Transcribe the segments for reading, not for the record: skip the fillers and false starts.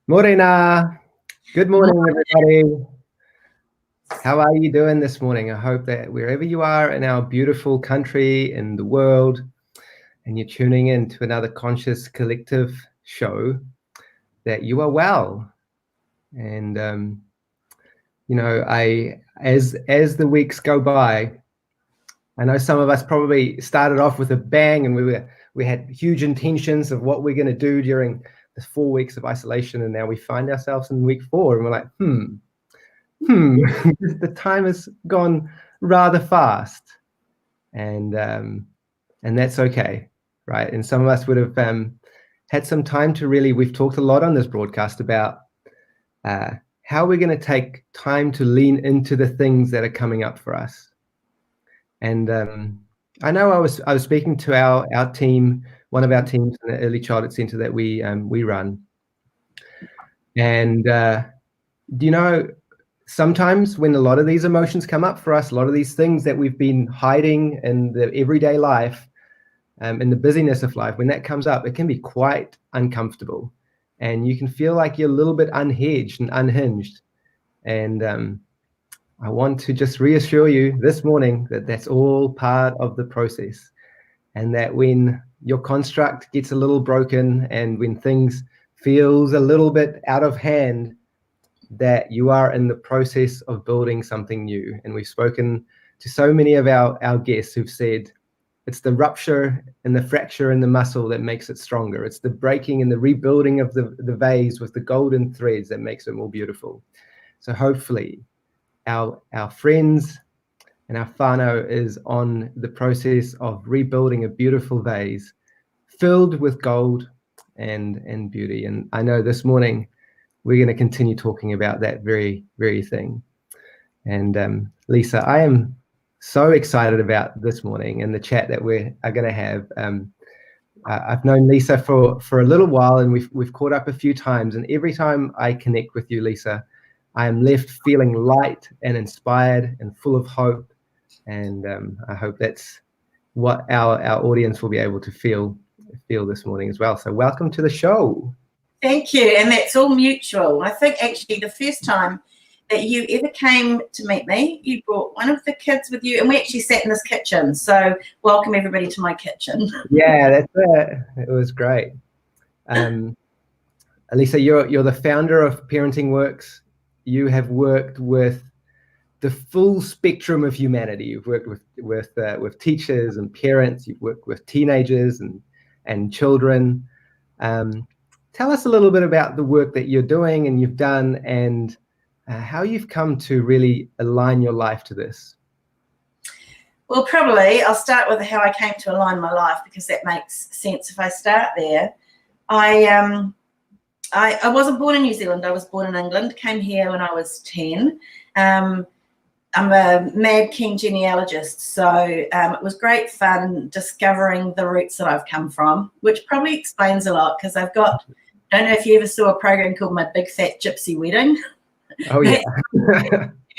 Morena. Good morning, Morning. everybody. How are you doing this morning? I hope that wherever you are in our beautiful country, in the world, and you're tuning in to another conscious collective show, that you are well. And as the weeks go by, I know some of us probably started off with a bang, and we had huge intentions of what we're going to do during the 4 weeks of isolation, and now we find ourselves in week 4, and we're like, the time has gone rather fast, and that's okay, right? And some of us would have had some time to really. We've talked a lot on this broadcast about how we're going to take time to lean into the things that are coming up for us. And I know I was speaking to our team, one of our teams in the early childhood center that we run, and sometimes when a lot of these emotions come up for us, a lot of these things that we've been hiding in the everyday life, in the busyness of life, when that comes up, it can be quite uncomfortable, and you can feel like you're a little bit unhinged and unhinged. And I want to just reassure you this morning that that's all part of the process, and that when your construct gets a little broken and when things feels a little bit out of hand, that you are in the process of building something new. And we've spoken to so many of our guests who've said it's the rupture and the fracture in the muscle that makes it stronger. It's the breaking and the rebuilding of the vase with the golden threads that makes it more beautiful. So hopefully our friends and our whānau is on the process of rebuilding a beautiful vase filled with gold and beauty. And I know this morning we're going to continue talking about that very, very thing. And Lisa, I am so excited about this morning and the chat that we are going to have. I've known Lisa for a little while, and we've caught up a few times. And every time I connect with you, Lisa, I am left feeling light and inspired and full of hope. And I hope that's what our audience will be able to feel this morning as well. So welcome to the show. Thank you, and that's all mutual. I think actually the first time that you ever came to meet me, you brought one of the kids with you, and we actually sat in this kitchen. So welcome everybody to my kitchen. Yeah, that's it. It was great. Lisa, you're the founder of Parenting Worx. You have worked with the full spectrum of humanity. You've worked with teachers and parents. You've worked with teenagers and children. Tell us a little bit about the work that you're doing and you've done, and how you've come to really align your life to this. Well, probably I'll start with how I came to align my life, because that makes sense if I start there. I wasn't born in New Zealand. I was born in England, came here when I was 10. I'm a mad keen genealogist, so it was great fun discovering the roots that I've come from, which probably explains a lot, because I don't know if you ever saw a program called My Big Fat Gypsy Wedding. Oh, yeah.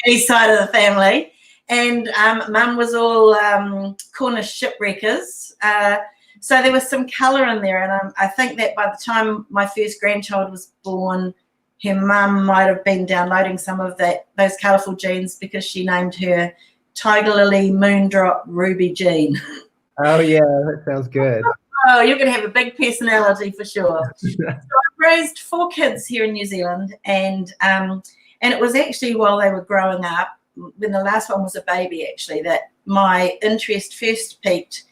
East side of the family. And Mum was all Cornish shipwreckers. So there was some colour in there. And I think that by the time my first grandchild was born, her mum might have been downloading some of those colourful genes, because she named her Tiger Lily Moondrop Ruby Jean. Oh, yeah, that sounds good. Oh, you're going to have a big personality for sure. So I've raised 4 kids here in New Zealand, and it was actually while they were growing up, when the last one was a baby actually, that my interest first peaked.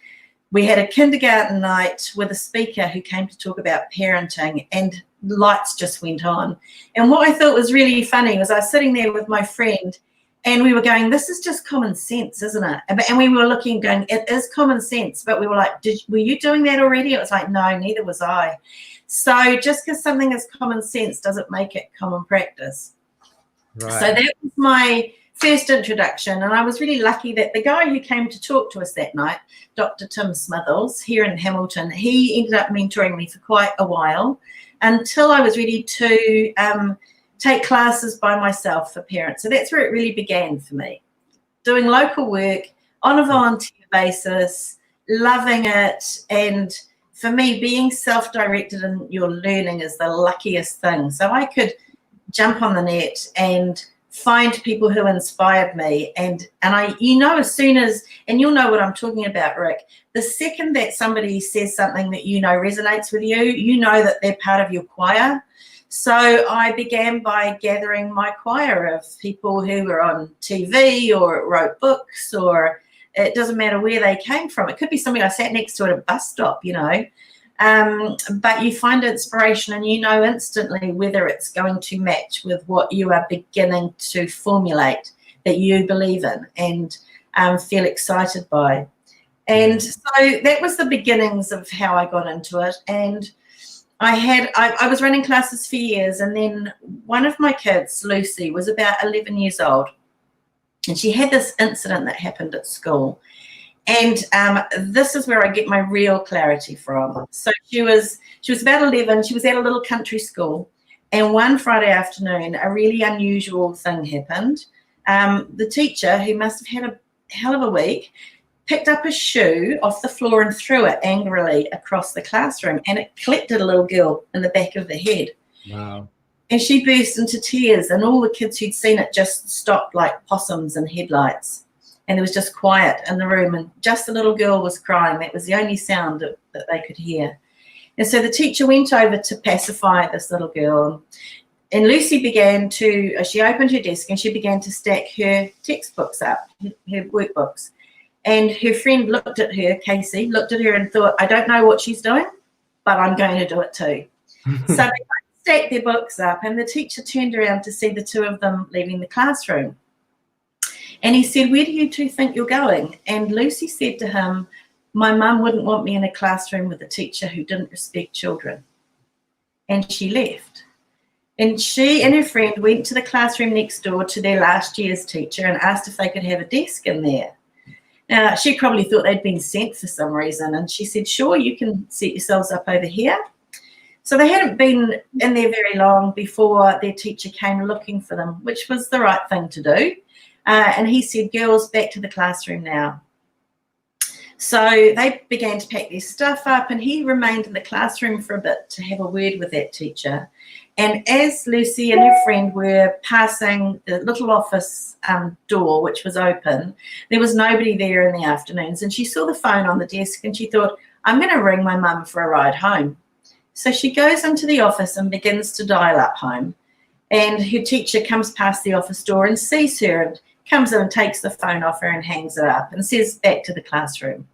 We had a kindergarten night with a speaker who came to talk about parenting, and lights just went on. And what I thought was really funny was I was sitting there with my friend, and we were going, this is just common sense, isn't it? And we were looking, going, it is common sense. But we were like, were you doing that already? It was like, no, neither was I. So just because something is common sense doesn't make it common practice. Right. So that was my first introduction. And I was really lucky that the guy who came to talk to us that night, Dr. Tim Smithers, here in Hamilton, he ended up mentoring me for quite a while, until I was ready to take classes by myself for parents. So that's where it really began for me. Doing local work on a volunteer basis, loving it, and for me, being self-directed in your learning is the luckiest thing. So I could jump on the net and find people who inspired me, and I, as soon as, and you'll know what I'm talking about, Rick, the second that somebody says something that resonates with you, you know that they're part of your choir. So I began by gathering my choir of people who were on TV or wrote books, or it doesn't matter where they came from. It could be somebody I sat next to at a bus stop, but you find inspiration and instantly whether it's going to match with what you are beginning to formulate that you believe in and feel excited by. And so that was the beginnings of how I got into it. And I was running classes for years, and then one of my kids, Lucy, was about 11 years old, and she had this incident that happened at school. And this is where I get my real clarity from. So she was about 11. She was at a little country school, and one Friday afternoon, a really unusual thing happened. The teacher, who must have had a hell of a week, picked up a shoe off the floor and threw it angrily across the classroom, and it collected a little girl in the back of the head. Wow. And she burst into tears, and all the kids who'd seen it just stopped like possums in headlights. And there was just quiet in the room, and just the little girl was crying. That was the only sound that they could hear. And so the teacher went over to pacify this little girl. And Lucy she opened her desk and she began to stack her textbooks up, her workbooks. And her friend looked at her, Casey, looked at her and thought, I don't know what she's doing, but I'm going to do it too. So they stacked their books up, and the teacher turned around to see the two of them leaving the classroom. And he said, where do you two think you're going? And Lucy said to him, my mum wouldn't want me in a classroom with a teacher who didn't respect children. And she left. And she and her friend went to the classroom next door to their last year's teacher and asked if they could have a desk in there. Now, she probably thought they'd been sent for some reason. And she said, sure, you can set yourselves up over here. So they hadn't been in there very long before their teacher came looking for them, which was the right thing to do. And he said, girls, back to the classroom now. So they began to pack their stuff up, and he remained in the classroom for a bit to have a word with that teacher. And as Lucy and her friend were passing the little office door, which was open, there was nobody there in the afternoons. And she saw the phone on the desk, and she thought, I'm going to ring my mum for a ride home. So she goes into the office and begins to dial up home. And her teacher comes past the office door and sees her and comes in and takes the phone off her and hangs it up and says, back to the classroom.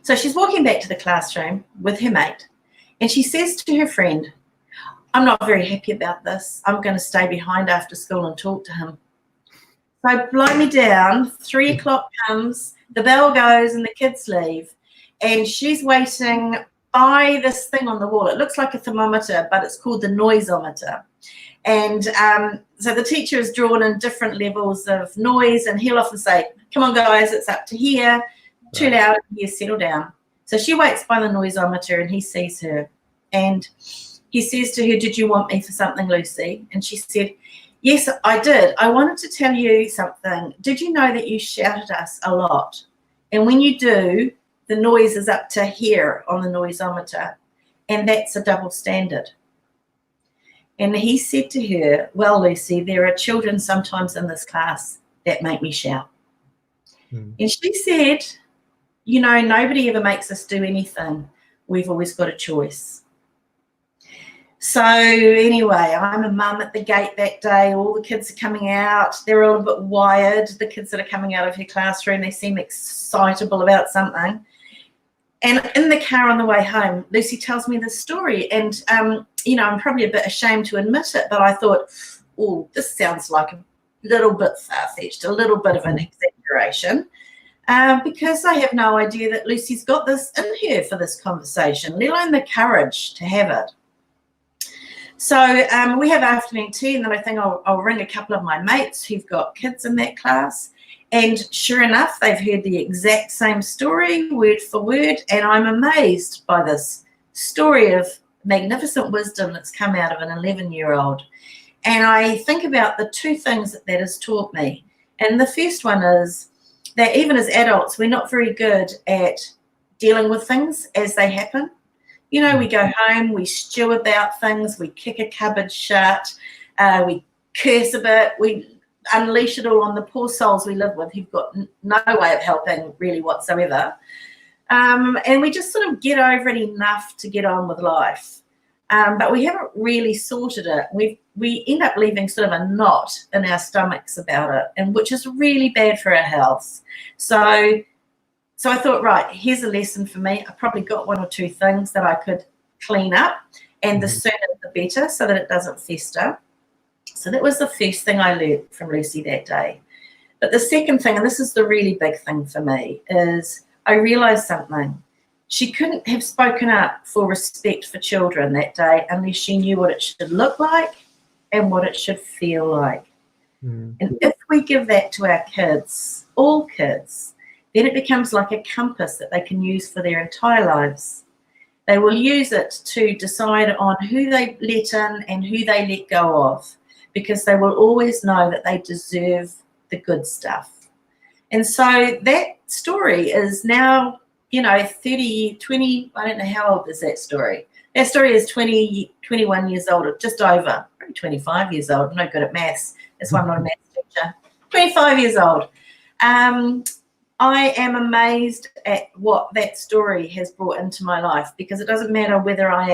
So she's walking back to the classroom with her mate, and she says to her friend, I'm not very happy about this. I'm going to stay behind after school and talk to him. So blow me down, 3 o'clock comes, the bell goes and the kids leave, and she's waiting by this thing on the wall. It looks like a thermometer, but it's called the noisometer. And so the teacher is drawn in different levels of noise, and he'll often say, come on guys, it's up to here, too loud, here, settle down. So she waits by the noisometer, and he sees her, and he says to her, did you want me for something, Lucy? And she said, yes, I did. I wanted to tell you something. Did you know that you shout at us a lot? And when you do, the noise is up to here on the noisometer, and that's a double standard. And he said to her, well, Lucy, there are children sometimes in this class that make me shout. And she said, nobody ever makes us do anything. We've always got a choice. So anyway, I'm a mum at the gate that day. All the kids are coming out. They're all a bit wired. The kids that are coming out of her classroom, they seem excitable about something. And in the car on the way home, Lucy tells me this story. And, I'm probably a bit ashamed to admit it, but I thought, oh, this sounds like a little bit far-fetched, a little bit of an exaggeration, because I have no idea that Lucy's got this in her for this conversation, let alone the courage to have it. So we have afternoon tea, and then I think I'll ring a couple of my mates who've got kids in that class. And sure enough, they've heard the exact same story, word for word, and I'm amazed by this story of magnificent wisdom that's come out of an 11-year-old. And I think about the two things that has taught me. And the first one is that even as adults, we're not very good at dealing with things as they happen. You know, we go home, we stew about things, we kick a cupboard shut, we curse a bit, we unleash it all on the poor souls we live with who've got no way of helping really whatsoever. And we just sort of get over it enough to get on with life. But we haven't really sorted it. We end up leaving sort of a knot in our stomachs about it, and which is really bad for our health. So I thought, right, here's a lesson for me. I probably got one or two things that I could clean up, and the sooner the better, so that it doesn't fester. So that was the first thing I learned from Lucy that day. But the second thing, and this is the really big thing for me, is I realised something. She couldn't have spoken up for respect for children that day unless she knew what it should look like and what it should feel like. And if we give that to our kids, all kids, then it becomes like a compass that they can use for their entire lives. They will use it to decide on who they let in and who they let go of, because they will always know that they deserve the good stuff. And so that story is now, you know, 20, I don't know how old is that story. That story is 21 years old, or just over, probably 25 years old. I'm no good at maths. That's why I'm not a maths teacher. 25 years old. I am amazed at what that story has brought into my life, because it doesn't matter whether I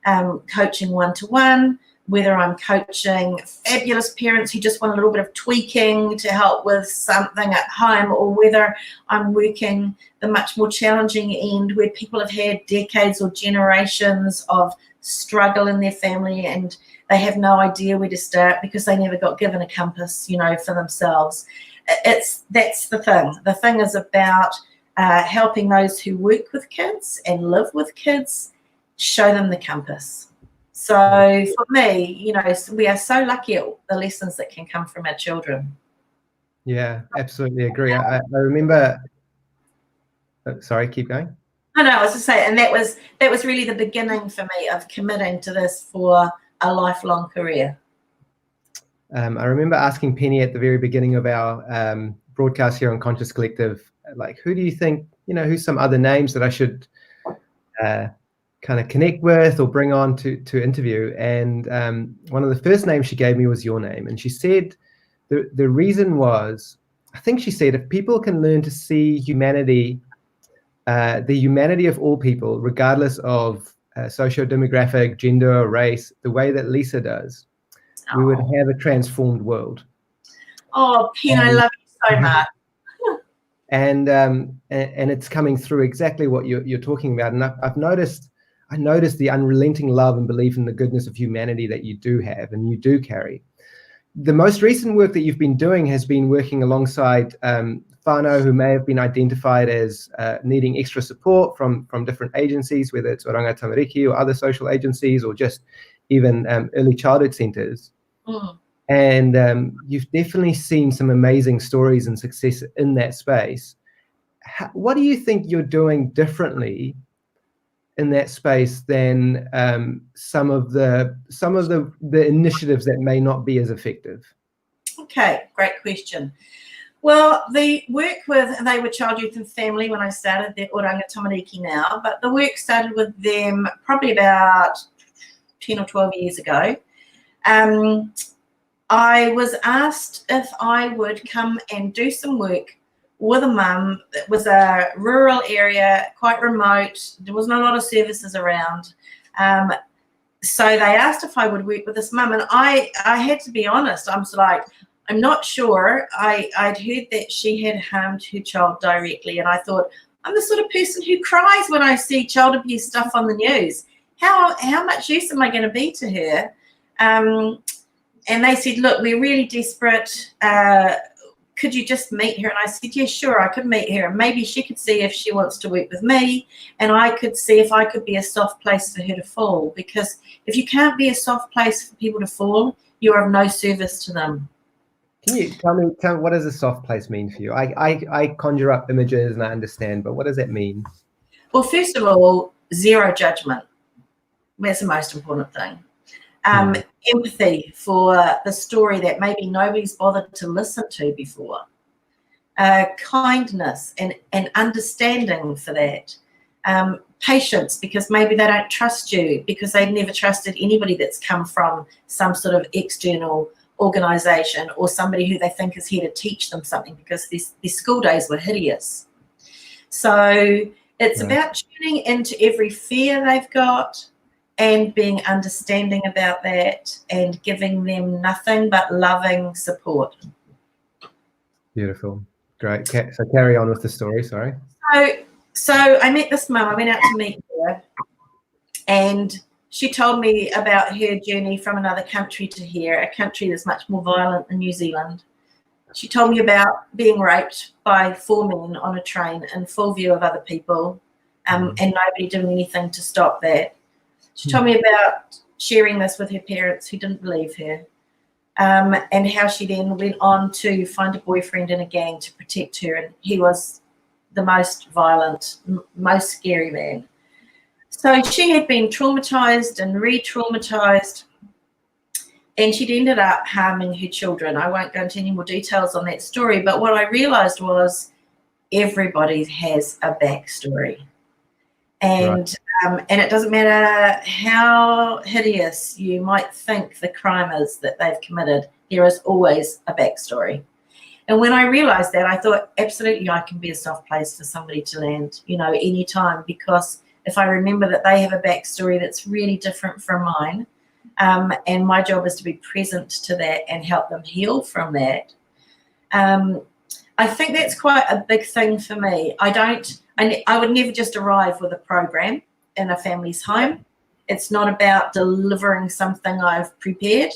am coaching one-to-one, whether I'm coaching fabulous parents who just want a little bit of tweaking to help with something at home, or whether I'm working the much more challenging end where people have had decades or generations of struggle in their family and they have no idea where to start because they never got given a compass, you know, for themselves. That's the thing. The thing is about helping those who work with kids and live with kids, show them the compass. So for me, you know, we are so lucky at the lessons that can come from our children. Yeah, absolutely agree. I remember. Oh, sorry, keep going. No, I was just saying, and that was really the beginning for me of committing to this for a lifelong career. I remember asking Penny at the very beginning of our broadcast here on Conscious Collective, like, who do you think, you know, who's some other names that I should kind of connect with or bring on to interview? And one of the first names she gave me was your name. And she said the reason was, I think she said, if people can learn to see humanity, the humanity of all people, regardless of socio-demographic, gender, or race, the way that Lisa does, we would have a transformed world. Oh, Pen, I love you so much. And it's coming through exactly what you're talking about. And I noticed the unrelenting love and belief in the goodness of humanity that you do have and you do carry. The most recent work that you've been doing has been working alongside whānau who may have been identified as needing extra support from different agencies, whether it's Oranga Tamariki or other social agencies or just even early childhood centres. And you've definitely seen some amazing stories and success in that space. What do you think you're doing differently in that space than some of the initiatives that may not be as effective? Okay, great question. Well, the work they were child, youth and family when I started, the Oranga Tamariki now, but the work started with them probably about 10 or 12 years ago. I was asked if I would come and do some work with a mum. It was a rural area, quite remote. There wasn't a lot of services around. So they asked if I would work with this mum, and I had to be honest. I was like, I'm not sure. I'd heard that she had harmed her child directly, and I thought, I'm the sort of person who cries when I see child abuse stuff on the news. How much use am I going to be to her? And they said, look, we're really desperate. Could you just meet her? And I said, yeah, sure, I could meet her. And maybe she could see if she wants to work with me, and I could see if I could be a soft place for her to fall. Because if you can't be a soft place for people to fall, you're of no service to them. Can you tell me what does a soft place mean for you? I conjure up images and I understand, but what does that mean? Well, first of all, zero judgment. That's the most important thing. Empathy for the story that maybe nobody's bothered to listen to before. Kindness and understanding for that. Patience, because maybe they don't trust you because they've never trusted anybody that's come from some sort of external organization or somebody who they think is here to teach them something, because their school days were hideous. So it's about tuning into every fear they've got and being understanding about that and giving them nothing but loving support. Beautiful. Great. So carry on with the story, sorry. So I met this mum. I went out to meet her, and she told me about her journey from another country to here, a country that's much more violent than New Zealand. She told me about being raped by 4 men on a train in full view of other people, and nobody doing anything to stop that. She told me about sharing this with her parents who didn't believe her, and how she then went on to find a boyfriend in a gang to protect her, and he was the most violent, most scary man. So she had been traumatized and re-traumatized, and she'd ended up harming her children. I won't go into any more details on that story, but what I realized was everybody has a backstory. And and it doesn't matter how hideous you might think the crime is that they've committed, there is always a backstory. And when I realized that, I thought, absolutely, I can be a soft place for somebody to land, anytime, because if I remember that they have a backstory that's really different from mine, and my job is to be present to that and help them heal from that. I think that's quite a big thing for me. I would never just arrive with a program in a family's home. It's not about delivering something I've prepared.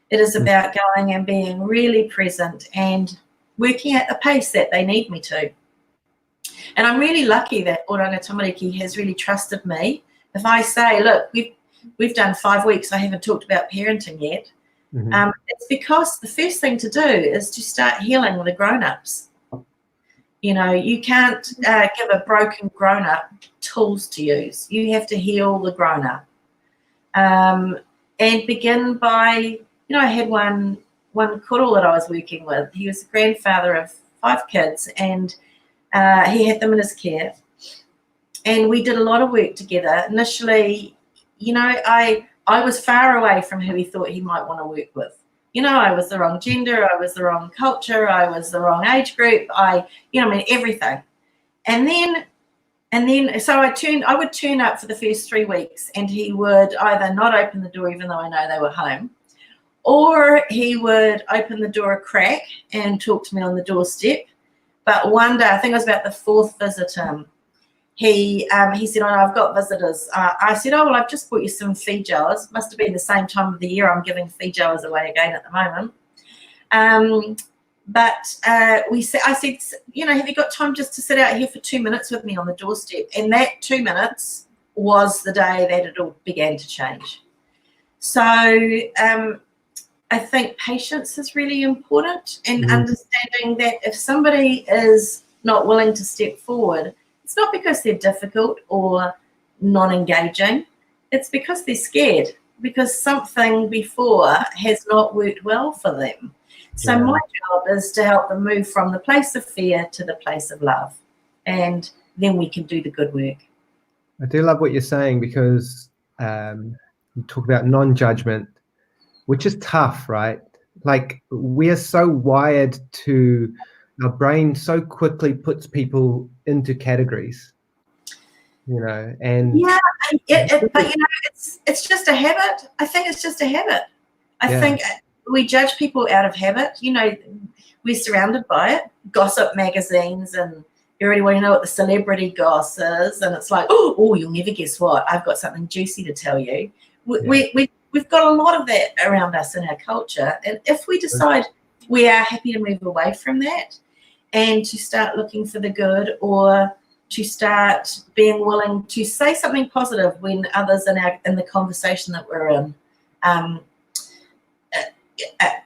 It is about going and being really present and working at the pace that they need me to. And I'm really lucky that Oranga Tamariki has really trusted me. If I say, look, we've done 5 weeks, I haven't talked about parenting yet, it's because the first thing to do is to start healing the grown-ups. You can't give a broken grown-up tools to use. You have to heal the grown-up. And begin by, I had one koro that I was working with. He was the grandfather of 5 kids, and he had them in his care. And we did a lot of work together. Initially, I was far away from who he thought he might want to work with. I was the wrong gender, I was the wrong culture, I was the wrong age group, everything. And then so I would turn up for the first 3 weeks, and he would either not open the door even though I know they were home, or he would open the door a crack and talk to me on the doorstep. But one day, I think it was about the 4th visit, he said, oh, no, I've got visitors. I said, oh, well, I've just bought you some feed jars. Must have been the same time of the year. I'm giving feed jars away again at the moment. I said, have you got time just to sit out here for 2 minutes with me on the doorstep? And that 2 minutes was the day that it all began to change. So I think patience is really important, and understanding that if somebody is not willing to step forward, it's not because they're difficult or non-engaging. It's because they're scared, because something before has not worked well for them. So my job is to help them move from the place of fear to the place of love, and then we can do the good work. I do love what you're saying, because you talk about non-judgment, which is tough, right? Like, we are so wired to, our brain so quickly puts people into categories, and but it's just a habit. I think it's just a habit. I think we judge people out of habit. We're surrounded by it. Gossip magazines, and you already want to know what the celebrity goss is, and it's like, oh, you'll never guess what, I've got something juicy to tell you. We've got a lot of that around us in our culture, and if we decide we are happy to move away from that and to start looking for the good, or to start being willing to say something positive when others in the conversation that we're in are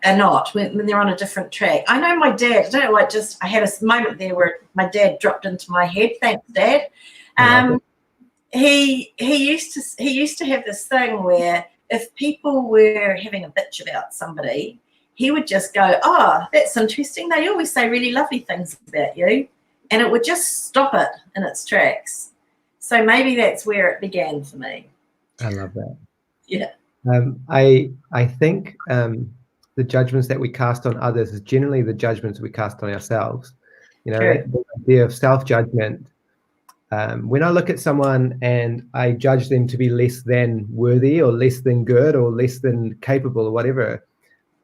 not, when they're on a different track. I know my dad, I don't know what, I had a moment there where my dad dropped into my head. Thanks, Dad. He used to have this thing where if people were having a bitch about somebody, he would just go, oh, that's interesting. They always say really lovely things about you. And it would just stop it in its tracks. So maybe that's where it began for me. I love that. Yeah. I think the judgments that we cast on others is generally the judgments we cast on ourselves. You know, True. the idea of self-judgment. When I look at someone and I judge them to be less than worthy or less than good or less than capable or whatever,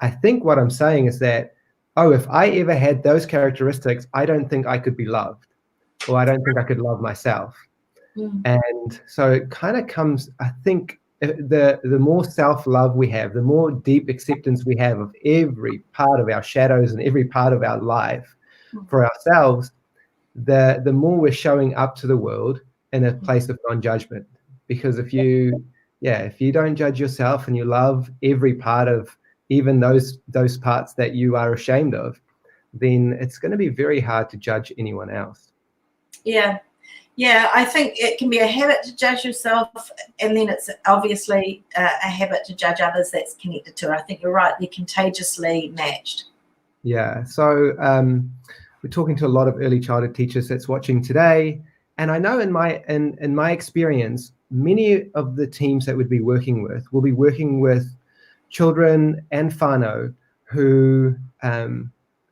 I think what I'm saying is that, oh, if I ever had those characteristics, I don't think I could be loved, or I don't think I could love myself. And so it kind of comes, I think, the more self-love we have, the more deep acceptance we have of every part of our shadows and every part of our life for ourselves, the more we're showing up to the world in a place of non-judgment. Because if you don't judge yourself and you love every part of even those parts that you are ashamed of, then it's going to be very hard to judge anyone else. Yeah, I think it can be a habit to judge yourself, and then it's obviously a habit to judge others that's connected to it. I think you're right, they're contagiously matched. Yeah, so we're talking to a lot of early childhood teachers that's watching today, and I know in my experience, many of the teams that we'd be working with will be working with children and whānau who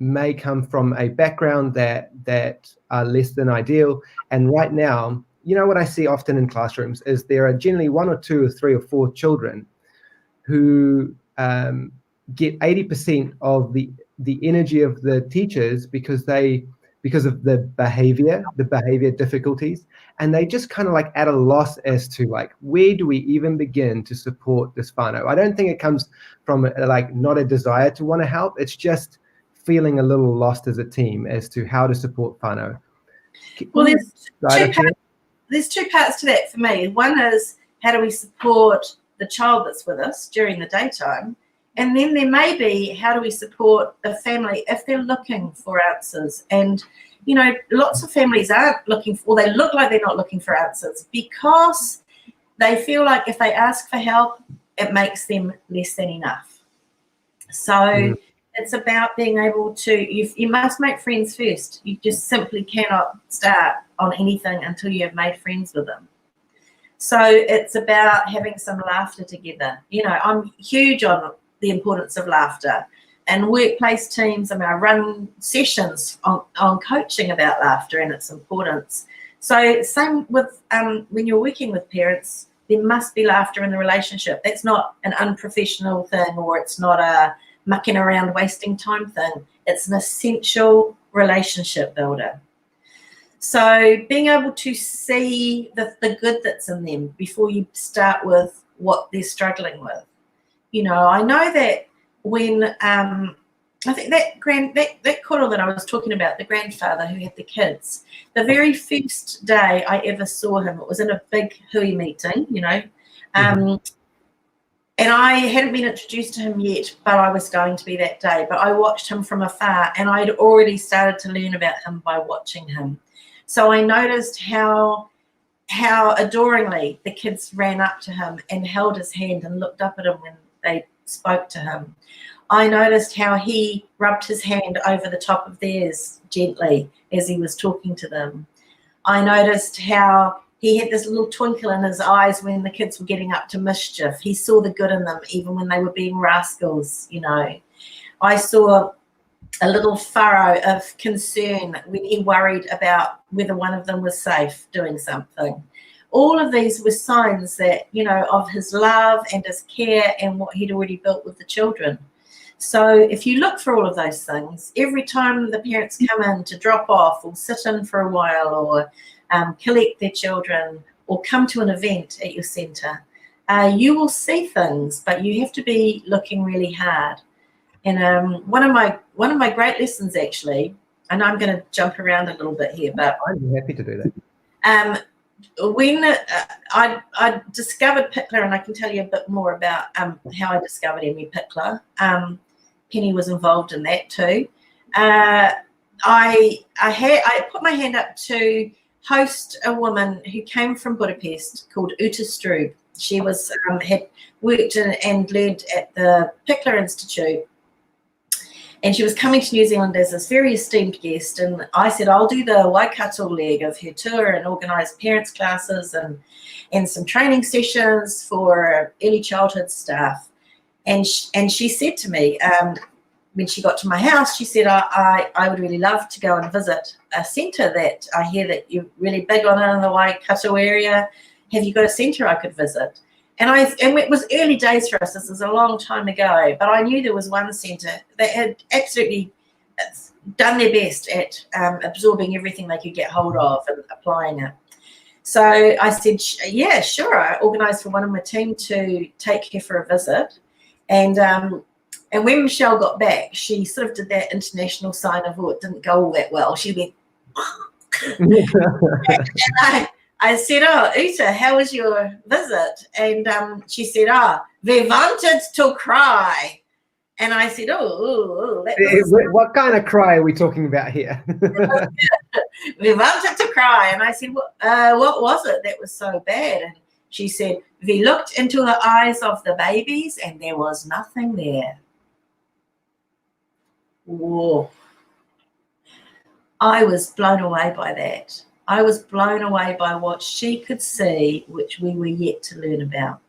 may come from a background that are less than ideal. And right now, you know what I see often in classrooms is there are generally 1 or 2 or 3 or 4 children who get 80% of the energy of the teachers because of the behavior difficulties, and they just kind of like at a loss as to like, where do we even begin to support this whānau? I don't think it comes from like not a desire to want to help. It's just feeling a little lost as a team as to how to support whānau. Well, there's two parts to that for me. One is, how do we support the child that's with us during the daytime? And then there may be, how do we support the family if they're looking for answers? And, you know, lots of families aren't looking for, or they look like they're not looking for answers because they feel like if they ask for help, it makes them less than enough. So it's about being able to, you must make friends first. You just simply cannot start on anything until you have made friends with them. So it's about having some laughter together. You know, I'm huge on the importance of laughter, and workplace teams, and I run sessions on coaching about laughter and its importance. So same with when you're working with parents, there must be laughter in the relationship. That's not an unprofessional thing, or it's not a mucking around wasting time thing. It's an essential relationship builder. So being able to see the good that's in them before you start with what they're struggling with. You know, I know that when I think that koro that I was talking about, the grandfather who had the kids, the very first day I ever saw him, it was in a big hui meeting, you know, and I hadn't been introduced to him yet, but I was going to be that day. But I watched him from afar, and I'd already started to learn about him by watching him. So I noticed how adoringly the kids ran up to him and held his hand and looked up at him when they spoke to him. I noticed how he rubbed his hand over the top of theirs gently as he was talking to them. I noticed how he had this little twinkle in his eyes when the kids were getting up to mischief. He saw the good in them even when they were being rascals, you know. I saw a little furrow of concern when he worried about whether one of them was safe doing something. All of these were signs that, you know, of his love and his care and what he'd already built with the children. So if you look for all of those things, every time the parents come in to drop off or sit in for a while or collect their children or come to an event at your centre, you will see things, but you have to be looking really hard. And one of my great lessons, actually, and I'm going to jump around a little bit here, but I'm happy to do that. When I discovered Pickler, and I can tell you a bit more about how I discovered Emmy Pickler. Penny was involved in that too. I put my hand up to host a woman who came from Budapest called Uta Strub. She was had worked and learned at the Pickler Institute. And she was coming to New Zealand as this very esteemed guest. And I said, I'll do the Waikato leg of her tour and organise parents' classes and some training sessions for early childhood staff. And she said to me, when she got to my house, she said, I would really love to go and visit a centre that I hear that you're really big on it in the Waikato area. Have you got a centre I could visit? And it was early days for us. This was a long time ago, but I knew there was one centre that had absolutely done their best at absorbing everything they could get hold of and applying it. So I said, yeah, sure. I organised for one of my team to take her for a visit. And when Michelle got back, she sort of did that international sign of, it didn't go all that well. She went, and I said, Uta, how was your visit? And she said, we wanted to cry. And I said, what kind of cry are we talking about here? We wanted to cry. And I said, what was it that was so bad? And she said, we looked into the eyes of the babies and there was nothing there. Whoa. I was blown away by that. I was blown away by what she could see, which we were yet to learn about.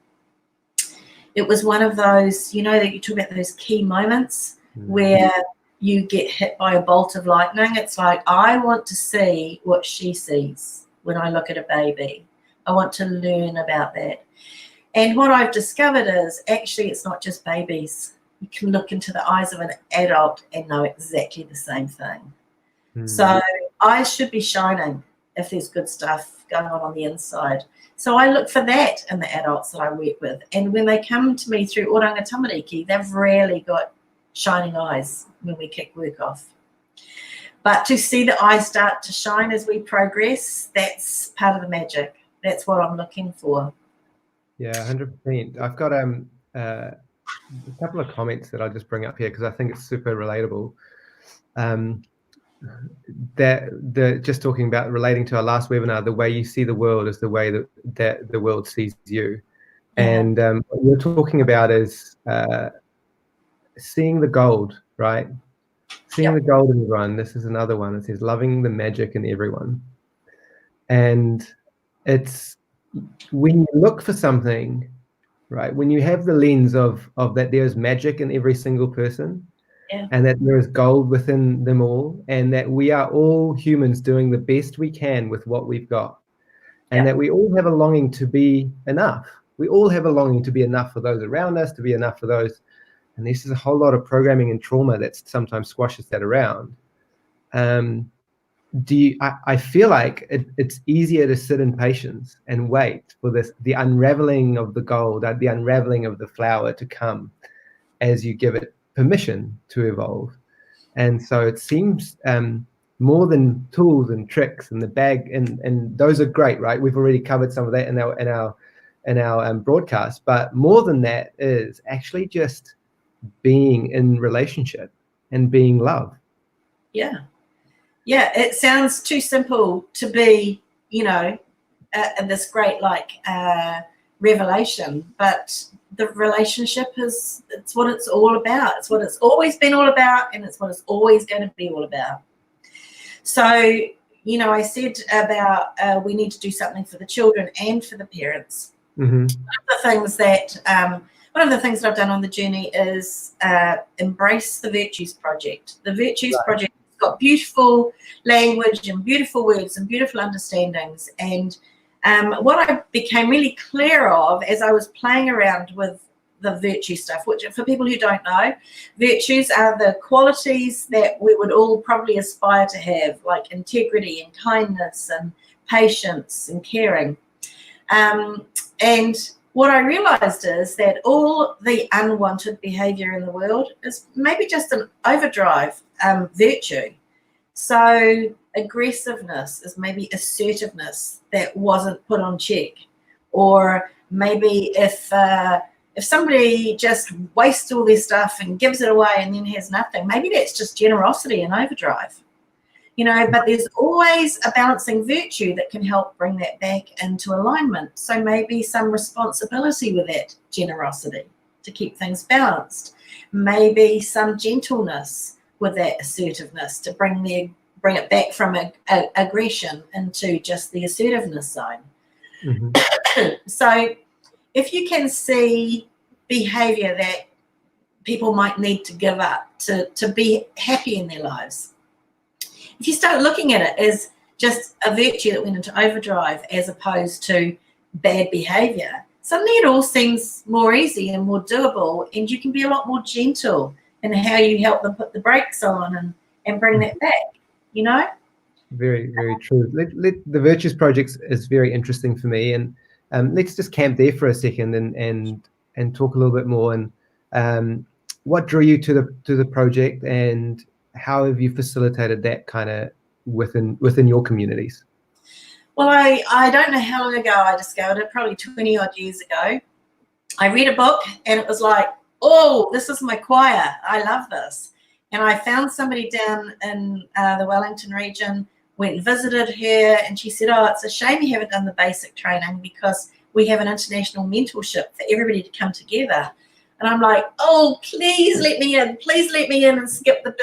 It was one of those, that you talk about those key moments where you get hit by a bolt of lightning. It's like, I want to see what she sees when I look at a baby. I want to learn about that. And what I've discovered is actually it's not just babies. You can look into the eyes of an adult and know exactly the same thing. So eyes should be shining if there's good stuff going on the inside. So I look for that in the adults that I work with. And when they come to me through oranga tamariki, they've rarely got shining eyes when we kick work off. But to see the eyes start to shine as we progress, that's part of the magic. That's what I'm looking for. Yeah, 100%. I've got a couple of comments that I'll just bring up here because I think it's super relatable. Just talking about relating to our last webinar, the way you see the world is the way that the world sees you. And what you're talking about is seeing the gold, right? Seeing the gold in everyone. This is another one. It says loving the magic in everyone. And it's when you look for something, right? When you have the lens of that there's magic in every single person, and that there is gold within them all, and that we are all humans doing the best we can with what we've got, and that we all have a longing to be enough. We all have a longing to be enough for those around us, to be enough for those. And this is a whole lot of programming and trauma that sometimes squashes that around. I feel like it's easier to sit in patience and wait for the unraveling of the gold, the unraveling of the flower to come as you give it permission to evolve. And so it seems more than tools and tricks and the bag, and those are great, right? We've already covered some of that in our broadcast, but more than that is actually just being in relationship and being love. Yeah, it sounds too simple to be, this great revelation, but the relationship it's what it's all about. It's what it's always been all about, and it's what it's always going to be all about. So, I said about we need to do something for the children and for the parents. One of the things that I've done on the journey is embrace the Virtues Project. The Virtues Project has got beautiful language and beautiful words and beautiful understandings. And what I became really clear of as I was playing around with the virtue stuff, which for people who don't know, virtues are the qualities that we would all probably aspire to have, like integrity and kindness and patience and caring. And what I realized is that all the unwanted behavior in the world is maybe just an overdrive virtue. So aggressiveness is maybe assertiveness that wasn't put on check. Or maybe if somebody just wastes all their stuff and gives it away and then has nothing, maybe that's just generosity and overdrive. But there's always a balancing virtue that can help bring that back into alignment. So maybe some responsibility with that generosity to keep things balanced. Maybe some gentleness with that assertiveness, to bring it back from aggression into just the assertiveness zone. So if you can see behavior that people might need to give up to be happy in their lives, if you start looking at it as just a virtue that went into overdrive as opposed to bad behavior, suddenly it all seems more easy and more doable, and you can be a lot more gentle in how you help them put the brakes on and bring that back, you know? Very, very true. The Virtues Project is very interesting for me, and let's just camp there for a second and talk a little bit more. And what drew you to the project, and how have you facilitated that kind of within your communities? Well, I don't know how long ago I discovered it, probably 20 odd years ago. I read a book and it was like, oh, this is my choir. I love this. And I found somebody down in the Wellington region, went and visited her, and she said, oh, it's a shame you haven't done the basic training because we have an international mentorship for everybody to come together. And I'm like, oh, please let me in. Please let me in and skip the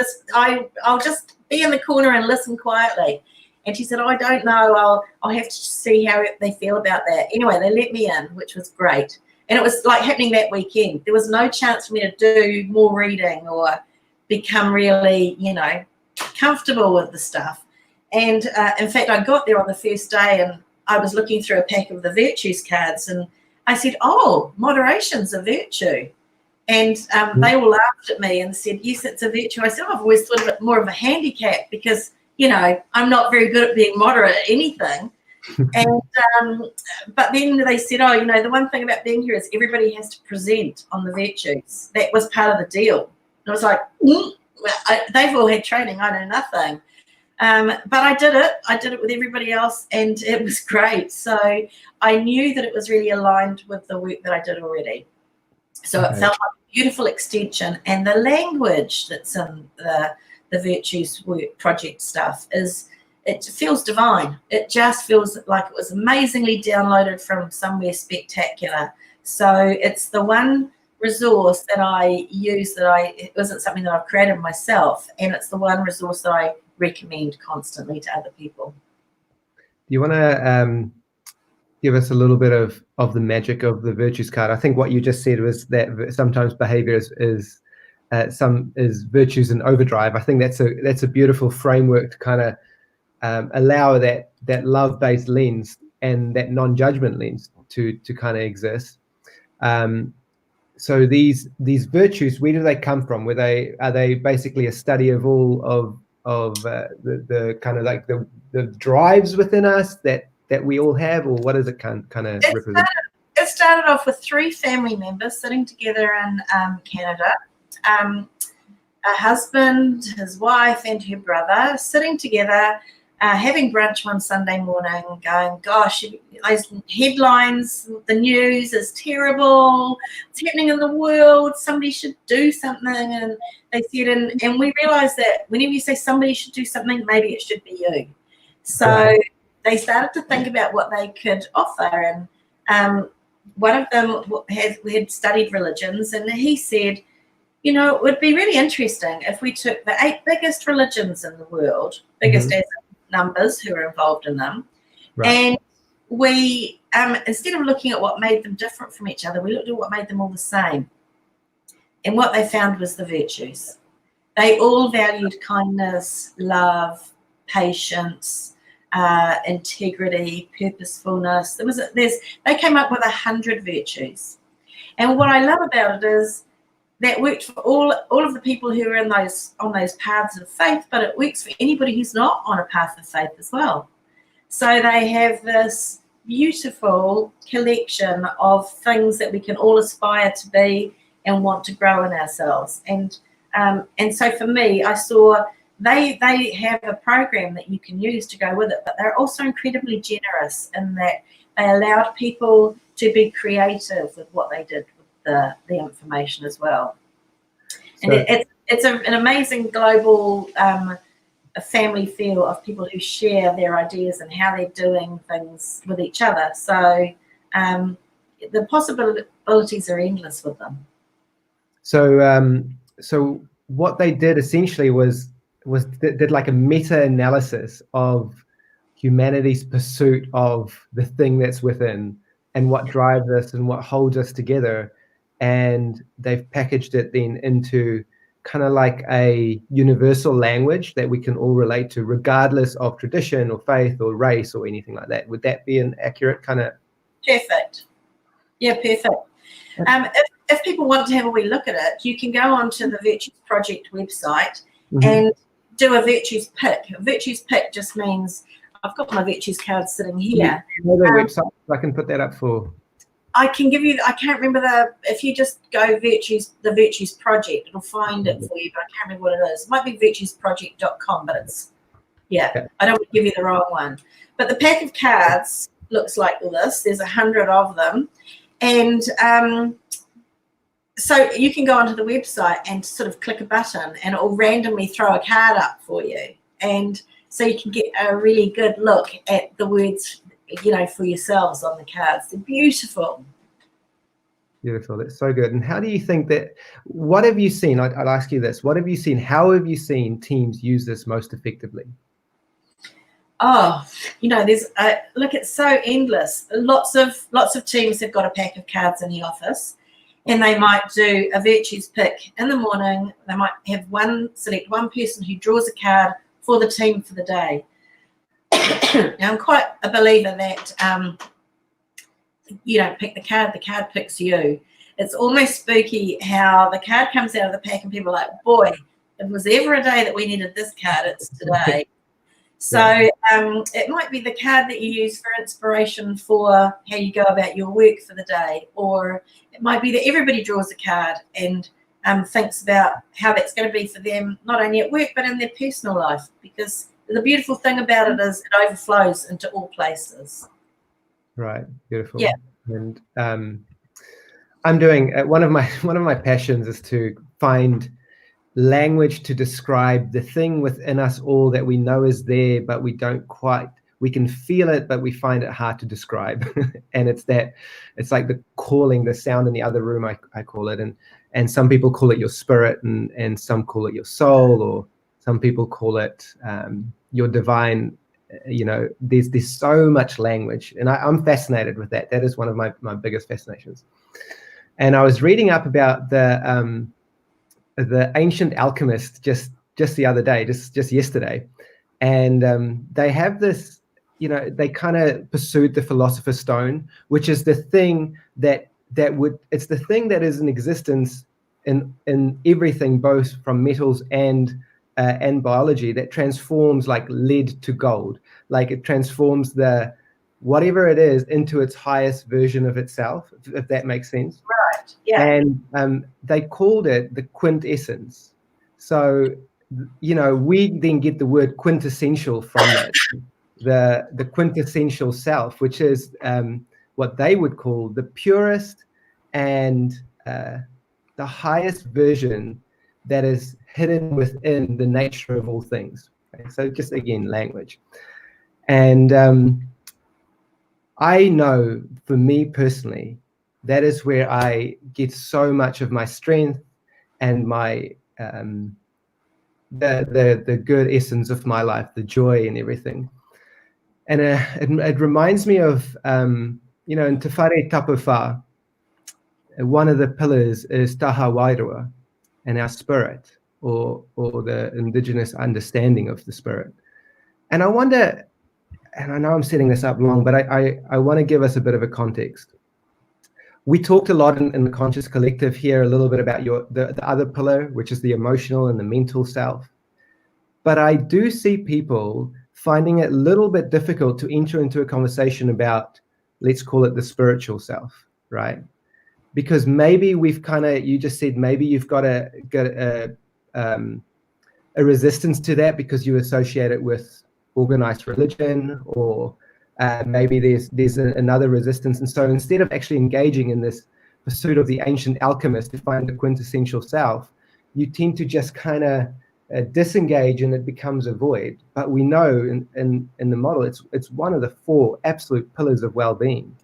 I'll just be in the corner and listen quietly. And she said, oh, I don't know. I'll have to see how they feel about that. Anyway, they let me in, which was great. And it was like happening that weekend. There was no chance for me to do more reading or become really, comfortable with the stuff. And in fact, I got there on the first day and I was looking through a pack of the virtues cards, and I said, oh, moderation's a virtue. And they all laughed at me and said, yes, it's a virtue. I said, oh, I've always thought of it more of a handicap because, I'm not very good at being moderate at anything. And but then they said, oh, the one thing about being here is everybody has to present on the virtues. That was part of the deal. And I was like, they've all had training. I know nothing. But I did it. I did it with everybody else, and it was great. So I knew that it was really aligned with the work that I did already. So It felt like a beautiful extension. And the language that's in the Virtues Work project stuff it feels divine. It just feels like it was amazingly downloaded from somewhere spectacular. So it's the one resource that I use it wasn't something that I've created myself, and it's the one resource that I recommend constantly to other people. Do you want to give us a little bit of the magic of the virtues card? I think what you just said was that sometimes behavior is virtues in overdrive. I think that's a beautiful framework to kind of allow that love-based lens and that non-judgment lens to kind of exist. So these virtues, where do they come from? Are they basically a study of all of the kind of like the drives within us that we all have, or what does it kind of represent? It started off with 3 family members sitting together in Canada. A husband, his wife, and her brother sitting together, having brunch one Sunday morning, going, gosh, those headlines, the news is terrible. What's happening in the world? Somebody should do something. And they said, and we realized that whenever you say somebody should do something, maybe it should be you. So they started to think about what they could offer. And one of them had studied religions, and he said, it would be really interesting if we took the 8 biggest religions in the world, biggest as numbers who are involved in them, and we, instead of looking at what made them different from each other, we looked at what made them all the same. And what they found was the virtues. They all valued kindness, love, patience, integrity, purposefulness. They came up with 100 virtues. And what I love about it is that worked for all of the people who are on those paths of faith, but it works for anybody who's not on a path of faith as well. So they have this beautiful collection of things that we can all aspire to be and want to grow in ourselves. And so for me, I saw they have a program that you can use to go with it, but they're also incredibly generous in that they allowed people to be creative with what they did the information as well. So, and it's an amazing global family feel of people who share their ideas and how they're doing things with each other. So the possibilities are endless with them. So what they did essentially was did like a meta-analysis of humanity's pursuit of the thing that's within and what drives us and what holds us together. And they've packaged it then into kind of like a universal language that we can all relate to, regardless of tradition or faith or race or anything like that. Would that be an accurate kind of? Perfect. Yeah, perfect. If people want to have a wee look at it, you can go onto the Virtues Project website and do a Virtues pick. A Virtues pick just means, I've got my Virtues card sitting here. The website, I can put that up for. I can give you, I can't remember if you just go the Virtues Project, it'll find it for you, but I can't remember what it is. It might be virtuesproject.com, but it's, I don't want to give you the wrong one. But the pack of cards looks like this. There's 100 of them. And so you can go onto the website and sort of click a button and it will randomly throw a card up for you. And so you can get a really good look at the words, for yourselves on the cards. They're beautiful. Beautiful. That's so good. And how do you think that, what have you seen? I'll ask you this. What have you seen? How have you seen teams use this most effectively? Oh, there's look, it's so endless. Lots of teams have got a pack of cards in the office, and they might do a Virtues pick in the morning. They might have select one person who draws a card for the team for the day. Now, I'm quite a believer that you don't pick the card picks you. It's almost spooky how the card comes out of the pack and people are like, boy, if it was ever a day that we needed this card, it's today. So it might be the card that you use for inspiration for how you go about your work for the day, or it might be that everybody draws a card and thinks about how that's going to be for them, not only at work, but in their personal life, because the beautiful thing about it is it overflows into all places. Right. Beautiful. Yeah. And I'm doing one of my passions is to find language to describe the thing within us all that we know is there, but we can feel it, but we find it hard to describe. And it's like the calling, the sound in the other room, I call it. And some people call it your spirit, and some call it your soul, or some people call it your divine. There's so much language, and I'm fascinated with that. That is one of my biggest fascinations. And I was reading up about the ancient alchemists just the other day, just yesterday, and they have this, they kind of pursued the philosopher's stone, which is the thing it's the thing that is in existence in everything, both from metals and biology, that transforms like lead to gold. Like it transforms the whatever it is into its highest version of itself, if that makes sense. Right. Yeah. And they called it the quintessence. So, we then get the word quintessential from it, the quintessential self, which is what they would call the purest and the highest version that is hidden within the nature of all things. Okay? So just again, language. And I know for me personally, that is where I get so much of my strength and my the good essence of my life, the joy and everything. And it reminds me of in Te Whare Tapu Whā, one of the pillars is taha wairua, and our spirit, or the indigenous understanding of the spirit. And I wonder, and I know I'm setting this up long, but I want to give us a bit of a context. We talked a lot in the Conscious Collective here a little bit about the other pillar, which is the emotional and the mental self. But I do see people finding it a little bit difficult to enter into a conversation about, let's call it the spiritual self, right? Because maybe we've you just said, maybe you've got a resistance to that because you associate it with organized religion, or maybe there's another resistance. And so instead of actually engaging in this pursuit of the ancient alchemist to find the quintessential self, you tend to just disengage, and it becomes a void. But we know in the model, it's one of the 4 absolute pillars of well-being.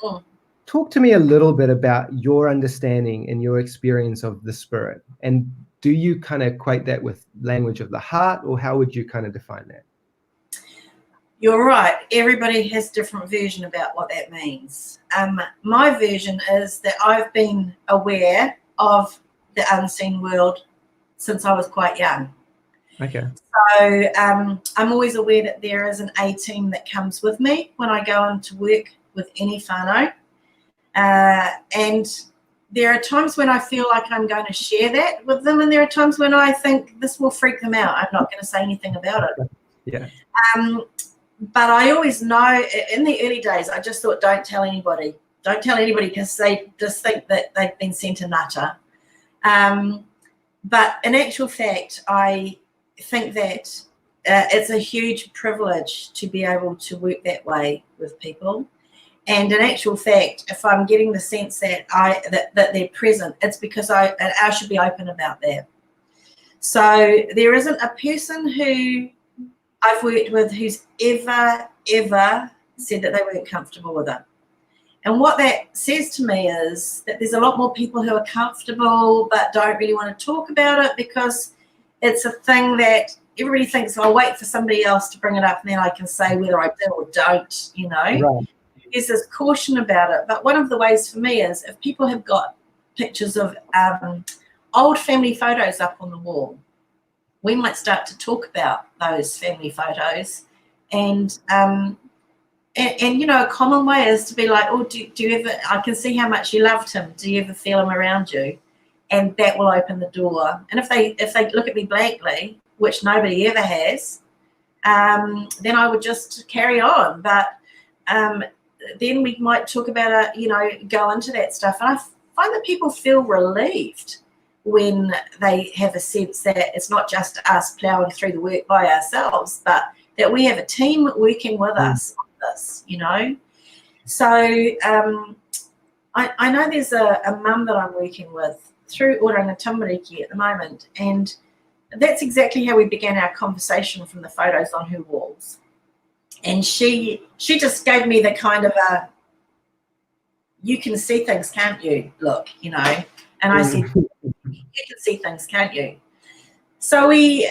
Oh. Talk to me a little bit about your understanding and your experience of the spirit, and do you kind of equate that with language of the heart, or how would you kind of define that? You're right. Everybody has different version about what that means. My version is that I've been aware of the unseen world since I was quite young. Okay. So I'm always aware that there is an A team that comes with me when I go into work with any whānau. And there are times when I feel like I'm going to share that with them, and there are times when I think this will freak them out. I'm not going to say anything about it. Yeah. But I always know in the early days, I just thought, don't tell anybody. Don't tell anybody, because they just think that they've been sent a nutter. But in actual fact, I think that it's a huge privilege to be able to work that way with people. And in actual fact, if I'm getting the sense that that they're present, it's because I should be open about that. So there isn't a person who I've worked with who's ever said that they weren't comfortable with it. And what that says to me is that there's a lot more people who are comfortable but don't really want to talk about it, because it's a thing that everybody thinks, I'll wait for somebody else to bring it up and then I can say whether I do or don't, you know. Right. There's this caution about it. But one of the ways for me is if people have got pictures of old family photos up on the wall, we might start to talk about those family photos. And you know, a common way is to be like, oh, do you ever, I can see how much you loved him. Do you ever feel him around you? And that will open the door. And if they look at me blankly, which nobody ever has, then I would just carry on. But then we might talk about you know, go into that stuff. And I find that people feel relieved when they have a sense that it's not just us ploughing through the work by ourselves, but that we have a team working with us on this, you know. So I know there's a mum that I'm working with through Oranga Tamariki at the moment, and that's exactly how we began our conversation, from the photos on her walls. And she just gave me the kind of a, you can see things, can't you? Look, you know. And I said, you can see things, can't you? So we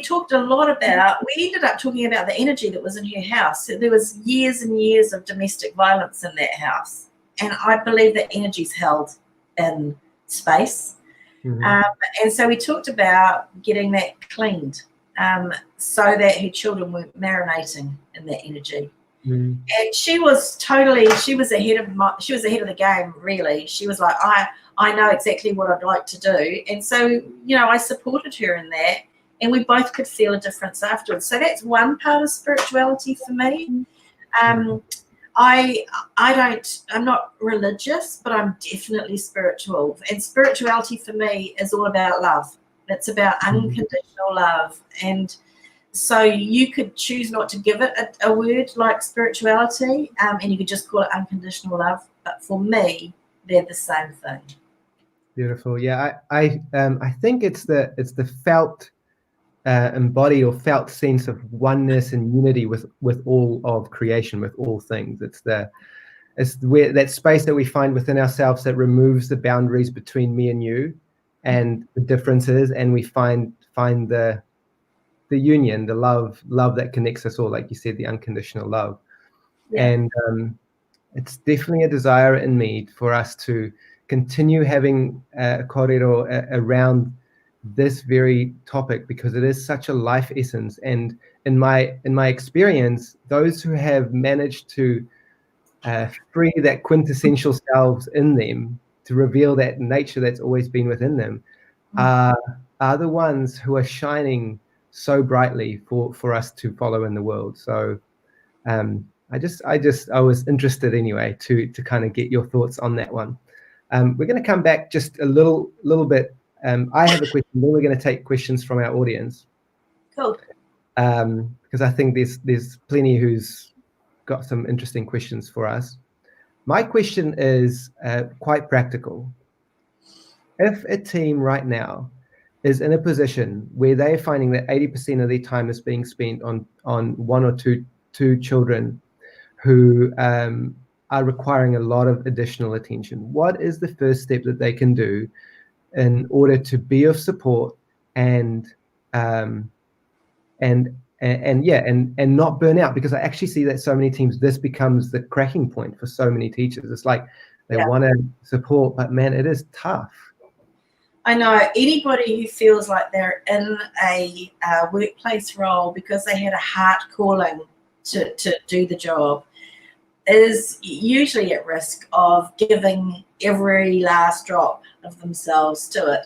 talked a lot about, we ended up talking about the energy that was in her house. So there was years and years of domestic violence in that house. And I believe that energy's held in space. Mm-hmm. And so we talked about getting that cleaned so that her children weren't marinating in that energy. Mm. And she was ahead of the game, really. She was like, I know exactly what I'd like to do. And so, you know, I supported her in that, and we both could feel a difference afterwards. So that's one part of spirituality for me. I'm not religious, but I'm definitely spiritual. And spirituality for me is all about love. It's about unconditional love. And so you could choose not to give it a word like spirituality, and you could just call it unconditional love. But for me, they're the same thing. Beautiful. Yeah, I think it's the felt embody or felt sense of oneness and unity with all of creation, with all things. It's where that space that we find within ourselves that removes the boundaries between me and you and the differences, and we find the union, the love that connects us all, like you said, the unconditional love. Yeah. And it's definitely a desire in me for us to continue having a kōrero around this very topic, because it is such a life essence. And in my experience, those who have managed to free that quintessential selves in them, to reveal that nature that's always been within them, are the ones who are shining so brightly for us to follow in the world. So I was interested anyway to kind of get your thoughts on that one. We're going to come back just a little bit. I have a question, then we're going to take questions from our audience. Cool. Because I think there's plenty who's got some interesting questions for us. My question is quite practical. If a team right now is in a position where they're finding that 80% of their time is being spent on one or two children who are requiring a lot of additional attention, what is the first step that they can do in order to be of support and not burn out, because I actually see that so many teams, this becomes the cracking point for so many teachers. It's like they want to support, but man, it is tough. I know anybody who feels like they're in a workplace role because they had a heart calling to do the job is usually at risk of giving every last drop of themselves to it.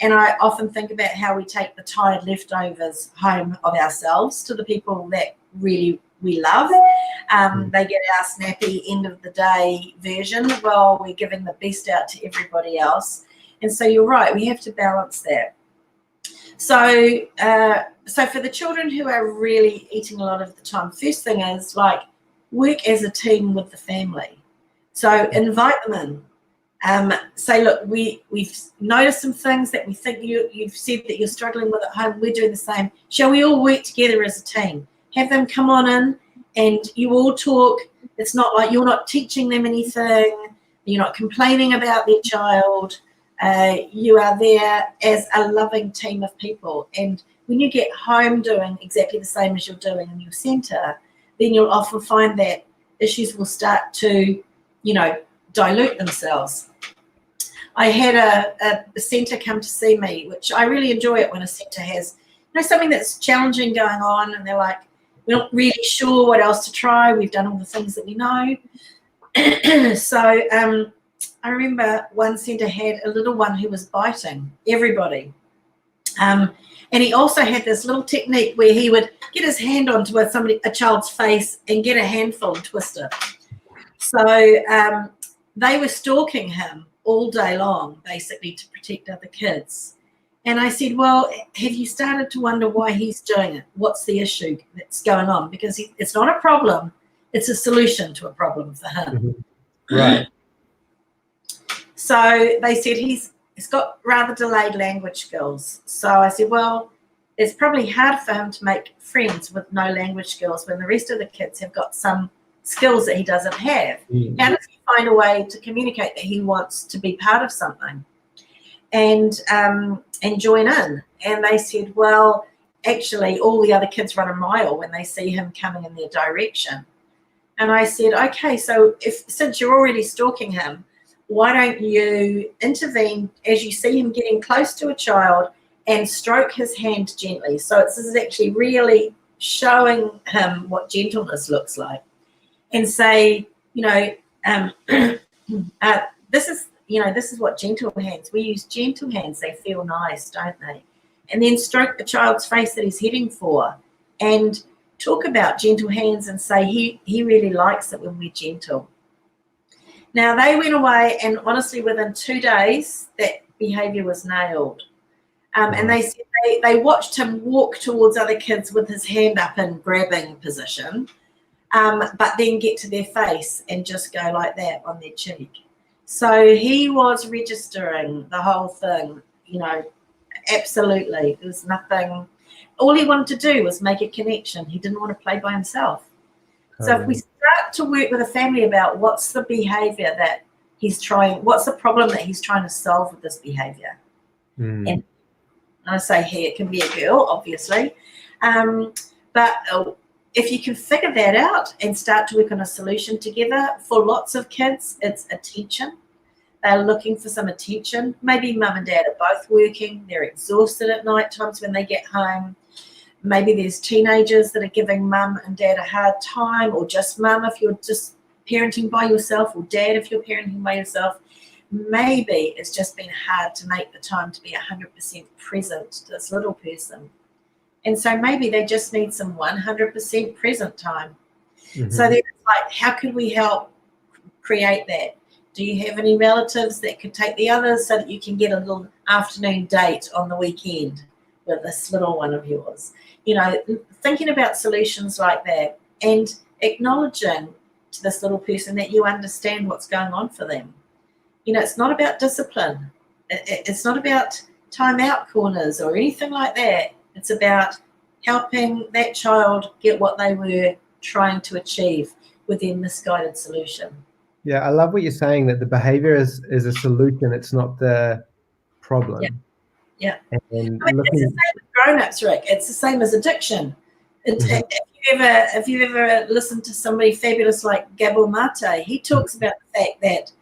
And I often think about how we take the tired leftovers home of ourselves to the people that really we love. They get our snappy end of the day version while we're giving the best out to everybody else. And so you're right, we have to balance that. So for the children who are really eating a lot of the time, first thing is like work as a team with the family. So invite them in. Say, look, we've noticed some things that we think you've said that you're struggling with at home. We're doing the same. Shall we all work together as a team? Have them come on in and you all talk. It's not like you're not teaching them anything. You're not complaining about their child. You are there as a loving team of people. And when you get home doing exactly the same as you're doing in your centre, then you'll often find that issues will start to, dilute themselves. I had a centre come to see me, which I really enjoy it when a centre has, something that's challenging going on, and they're like, we're not really sure what else to try. We've done all the things that we know. So I remember one centre had a little one who was biting everybody. And he also had this little technique where he would get his hand onto a child's face and get a handful and twist it. So they were stalking him all day long, basically, to protect other kids. And I said, well, have you started to wonder why he's doing it? What's the issue that's going on? Because it's not a problem. It's a solution to a problem for him. Mm-hmm. Right. So they said he's got rather delayed language skills. So I said, well, it's probably hard for him to make friends with no language skills when the rest of the kids have got some skills that he doesn't have. Mm. How does he find a way to communicate that he wants to be part of something and join in? And they said, well, actually, all the other kids run a mile when they see him coming in their direction. And I said, okay, so since you're already stalking him, why don't you intervene as you see him getting close to a child and stroke his hand gently? So this is actually really showing him what gentleness looks like. And say, this is what gentle hands. We use gentle hands. They feel nice, don't they? And then stroke the child's face that he's heading for, and talk about gentle hands and say he really likes it when we're gentle. Now they went away, and honestly, within 2 days, that behaviour was nailed. And they said they watched him walk towards other kids with his hand up in grabbing position. But then get to their face and just go like that on their cheek. So he was registering the whole thing, absolutely. There was nothing. All he wanted to do was make a connection. He didn't want to play by himself. So if we start to work with a family about what's the behaviour that what's the problem that he's trying to solve with this behaviour. And I say he, it can be a girl, obviously. But if you can figure that out and start to work on a solution together, for lots of kids, it's attention. They're looking for some attention. Maybe mum and dad are both working. They're exhausted at night times when they get home. Maybe there's teenagers that are giving mum and dad a hard time, or just mum if you're just parenting by yourself, or dad if you're parenting by yourself. Maybe it's just been hard to make the time to be 100% present to this little person. And so maybe they just need some 100% present time. Mm-hmm. So then it's like, how could we help create that? Do you have any relatives that could take the others so that you can get a little afternoon date on the weekend with this little one of yours? Thinking about solutions like that and acknowledging to this little person that you understand what's going on for them. It's not about discipline. It's not about time-out corners or anything like that. It's about helping that child get what they were trying to achieve with their misguided solution. Yeah, I love what you're saying, that the behavior is a solution. It's not the problem. Yeah. And I mean, it's the same with grown-ups, Rick. It's the same as addiction. If you ever listened to somebody fabulous like Gabor Mate, he talks about the fact that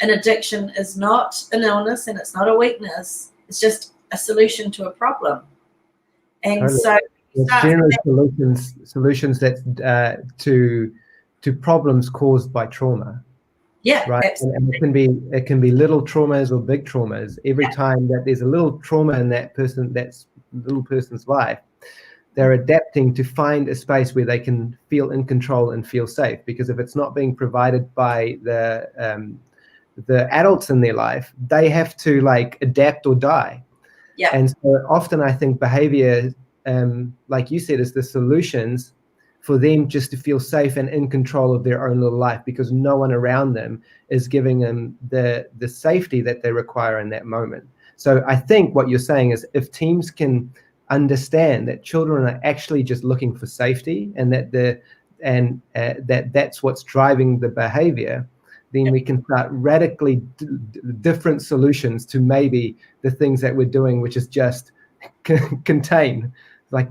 an addiction is not an illness and it's not a weakness. It's just a solution to a problem. And totally. so it's generally solutions that to problems caused by trauma. Yeah, right. Absolutely. And it can be little traumas or big traumas. Every time that there's a little trauma in that little person's life, they're adapting to find a space where they can feel in control and feel safe. Because if it's not being provided by the adults in their life, they have to like adapt or die. Yeah. And so often I think behavior, like you said, is the solutions for them just to feel safe and in control of their own little life, because no one around them is giving them the safety that they require in that moment. So I think what you're saying is, if teams can understand that children are actually just looking for safety, and that that's what's driving the behavior, then we can start radically different solutions to maybe the things that we're doing, which is just contain. Like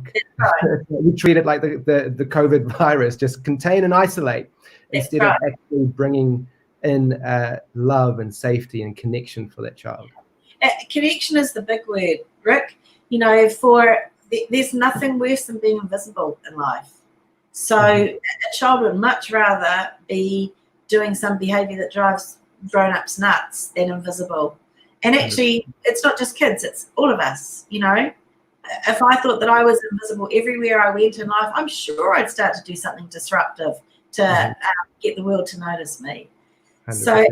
we treat it like the COVID virus, just contain and isolate, instead of actually bringing in love and safety and connection for that child. Connection is the big word, Rick. There's nothing worse than being invisible in life. So a child would much rather be doing some behavior that drives grown-ups nuts than invisible. And actually, it's not just kids, it's all of us, If I thought that I was invisible everywhere I went in life, I'm sure I'd start to do something disruptive to get the world to notice me. 100%. So,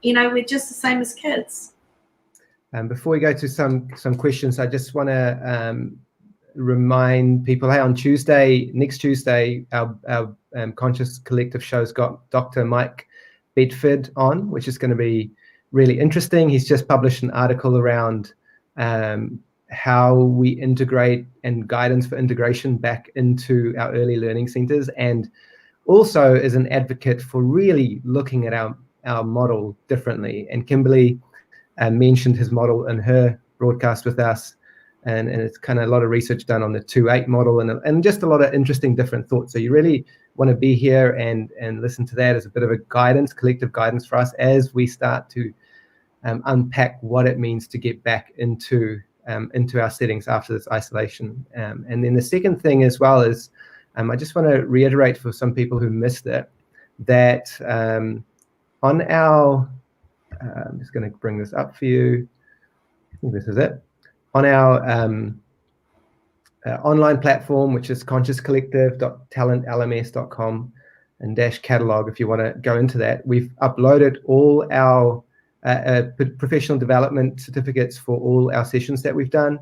we're just the same as kids. Before we go to some questions, I just want to remind people, hey, on next Tuesday, our Conscious Collective show's got Dr. Mike Bedford on, which is going to be really interesting. He's just published an article around how we integrate and guidance for integration back into our early learning centers, and also is an advocate for really looking at our model differently. And Kimberly mentioned his model in her broadcast with us, and it's kind of a lot of research done on the 2-8 model, and just a lot of interesting different thoughts. So you really want to be here and listen to that as a bit of a collective guidance for us as we start to unpack what it means to get back into our settings after this isolation. And then the second thing as well is, I just want to reiterate for some people who missed it, that on our, I'm just going to bring this up for you. I think this is it. On our online platform, which is consciouscollective.talentlms.com and --catalog, if you want to go into that, we've uploaded all our professional development certificates for all our sessions that we've done,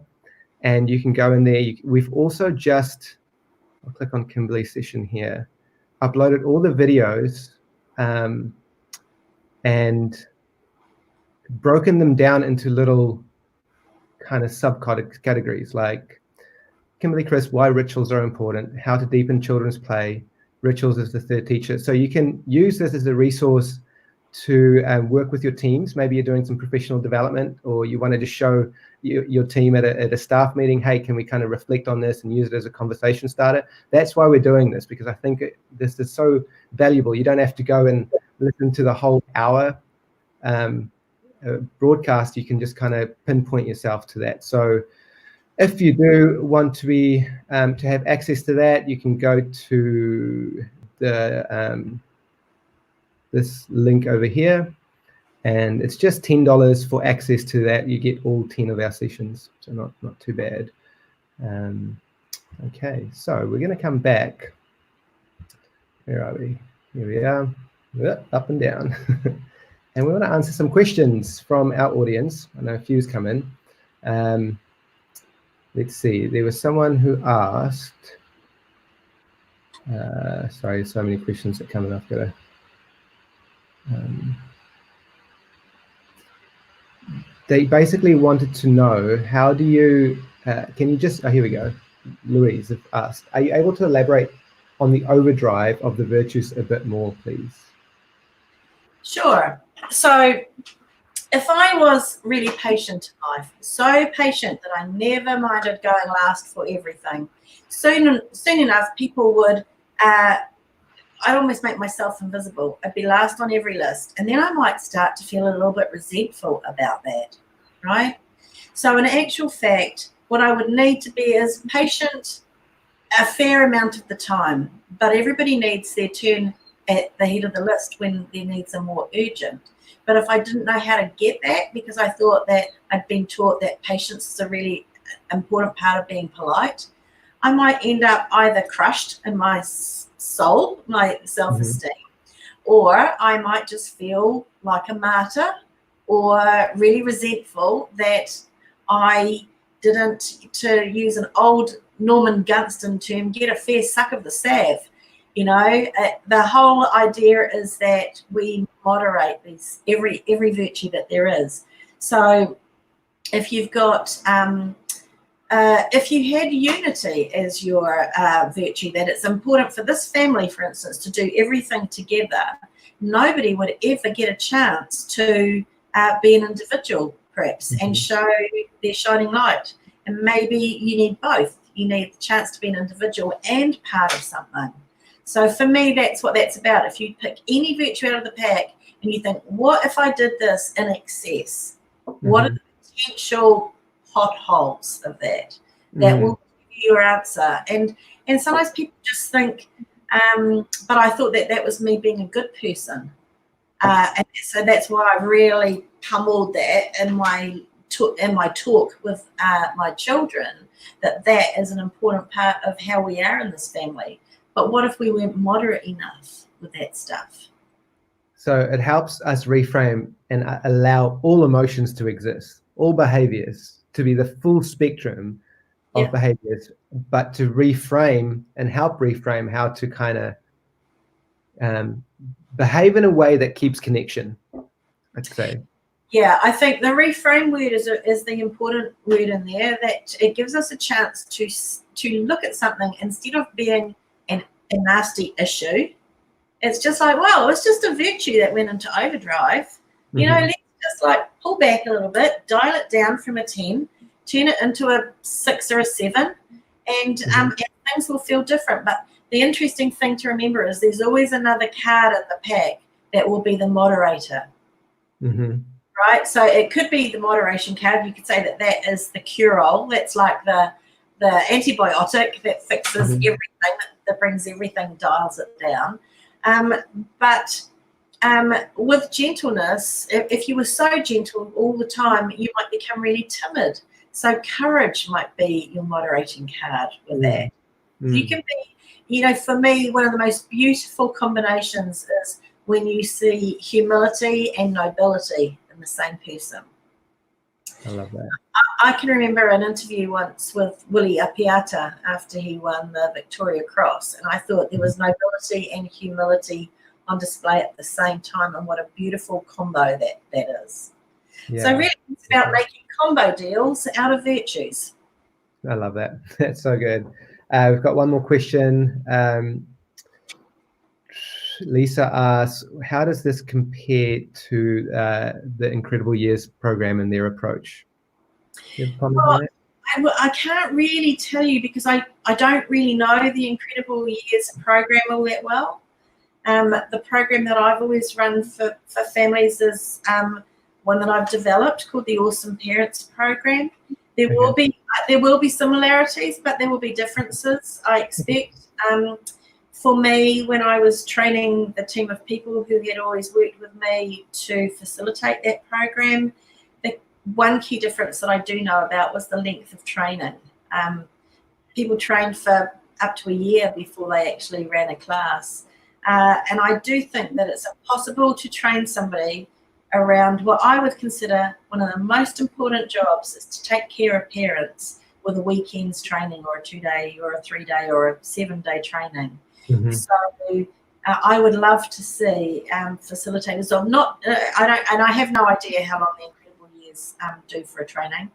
and you can go in there. We've also just, I'll click on Kimberly's session here, uploaded all the videos and broken them down into little kind of subcategories, like Kimberly Chris, why rituals are important, how to deepen children's play, rituals as the third teacher. So you can use this as a resource to work with your teams. Maybe you're doing some professional development, or you wanted to show your team at a staff meeting, hey, can we kind of reflect on this and use it as a conversation starter? That's why we're doing this, because I think this is so valuable. You don't have to go and listen to the whole hour broadcast. You can just kind of pinpoint yourself to that. So if you do want to be to have access to that, you can go to the this link over here, and it's just $10 for access to that. You get all 10 of our sessions, so not too bad. Okay, so we're going to come back. Where are we? Here we are. Up and down. And we want to answer some questions from our audience. I know a few's come in. Let's see. There was someone who asked. Sorry, so many questions that come in. I've got to. They basically wanted to know, how do you, can you just, here we go. Louise asked, are you able to elaborate on the overdrive of the virtues a bit more, please? Sure. So if I was really patient in life, so patient that I never minded going last for everything, soon enough people would, I'd almost make myself invisible. I'd be last on every list. And then I might start to feel a little bit resentful about that, right? So in actual fact, what I would need to be is patient a fair amount of the time, but everybody needs their turn at the head of the list when their needs are more urgent. But if I didn't know how to get that, because I thought that I'd been taught that patience is a really important part of being polite, I might end up either crushed in my soul, my self-esteem, or I might just feel like a martyr or really resentful that I didn't, to use an old Norman Gunston term, get a fair suck of the salve. You know, the whole idea is that we moderate these every virtue that there is. So if you've got if you had unity as your virtue, that it's important for this family, for instance, to do everything together, nobody would ever get a chance to be an individual, perhaps, and show their shining light. And maybe you need both. You need the chance to be an individual and part of something. So for me, that's what that's about. If you pick any virtue out of the pack and you think, what if I did this in excess? What are the potential potholes of that? That will give you your answer. And sometimes people just think, but I thought that was me being a good person. And so that's why I really pummeled that in my talk with my children, that is an important part of how we are in this family. But what if we weren't moderate enough with that stuff? So it helps us reframe and allow all emotions to exist, all behaviors to be the full spectrum of behaviors, but to reframe and help reframe how to kind of behave in a way that keeps connection, I'd say. Yeah, I think the reframe word is the important word in there, that it gives us a chance to look at something instead of being a nasty issue. It's just like, well, it's just a virtue that went into overdrive. You know, let's just like pull back a little bit, dial it down from a 10, turn it into a 6 or a 7, and things will feel different. But the interesting thing to remember is there's always another card in the pack that will be the moderator. Right? So it could be the moderation card. You could say that is the cure-all. That's like the antibiotic that fixes everything, that brings everything, dials it down. But with gentleness, if you were so gentle all the time, you might become really timid. So courage might be your moderating card with that. You can be, you know, for me, one of the most beautiful combinations is when you see humility and nobility in the same person. I love that. I can remember an interview once with Willie Apiata after he won the Victoria Cross, and I thought there was nobility and humility on display at the same time, and what a beautiful combo that is. Yeah. So really it's about making combo deals out of virtues. I love that. That's so good. We've got one more question. Lisa asks, how does this compare to the Incredible Years program and their approach? Well, I can't really tell you because I don't really know the Incredible Years program all that well. The program that I've always run for families is one that I've developed called the Awesome Parents Program. There will be similarities, but there will be differences, I expect. For me, when I was training the team of people who had always worked with me to facilitate that program, the one key difference that I do know about was the length of training. People trained for up to a year before they actually ran a class. And I do think that it's possible to train somebody around what I would consider one of the most important jobs, is to take care of parents with a weekend's training or a 2-day or a 3-day or a 7-day training. So I would love to see facilitators of I have no idea how long the Incredible Years do for a training,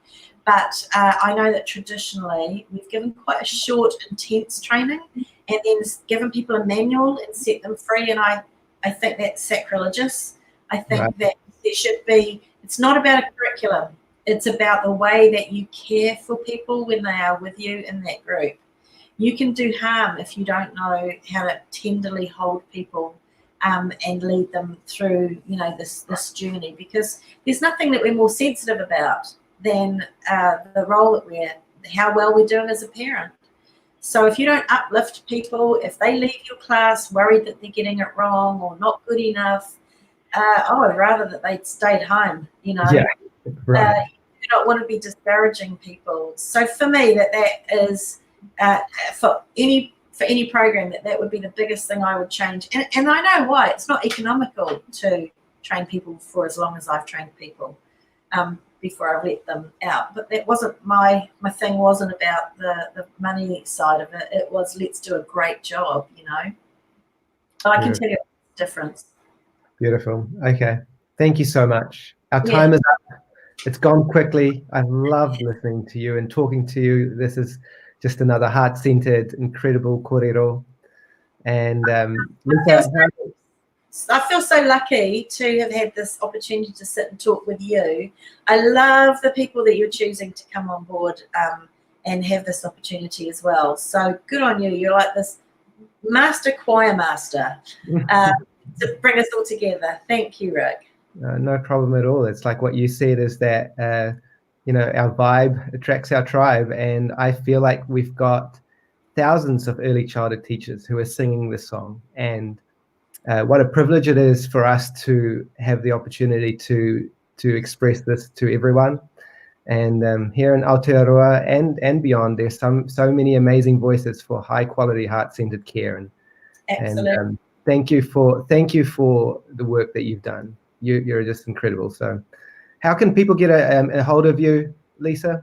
but I know that traditionally we've given quite a short, intense training and then given people a manual and set them free, and I think that's sacrilegious. I think that there should be It's not about a curriculum. It's about the way that you care for people when they are with you in that group. You can do harm if you don't know how to tenderly hold people and lead them through, you know, this journey, because there's nothing that we're more sensitive about than the role that how well we're doing as a parent. So if you don't uplift people, if they leave your class worried that they're getting it wrong or not good enough, I'd rather that they'd stayed home, you know. Yeah, right. You don't want to be disparaging people. So for me, that is for any program, that would be the biggest thing I would change. And I know why. It's not economical to train people for as long as I've trained people before I let them out. But that wasn't my thing. Wasn't about the money side of it. It was, let's do a great job, you know. So I can tell you the difference. Beautiful. Okay. Thank you so much. Our time is up. It's gone quickly. I loved listening to you and talking to you. This is just another heart-centered, incredible kōrero. And I feel so lucky to have had this opportunity to sit and talk with you. I love the people that you're choosing to come on board and have this opportunity as well. So good on you. You're like this master choir master to bring us all together. Thank you, Rick. No problem at all. It's like what you said, is that you know, our vibe attracts our tribe, and I feel like we've got thousands of early childhood teachers who are singing this song, and what a privilege it is for us to have the opportunity to express this to everyone. And here in Aotearoa and beyond, there's so many amazing voices for high quality, heart-centered care. And thank you for the work that you've done. You're just incredible. So how can people get a hold of you, Lisa?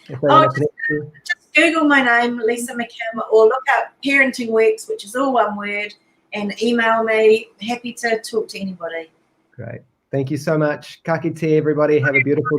If they want to connect with you? Just Google my name, Lisa McKimm, or look up Parenting Worx, which is all one word, and email me. Happy to talk to anybody. Great. Thank you so much. Ka kite, everybody. Have a beautiful day.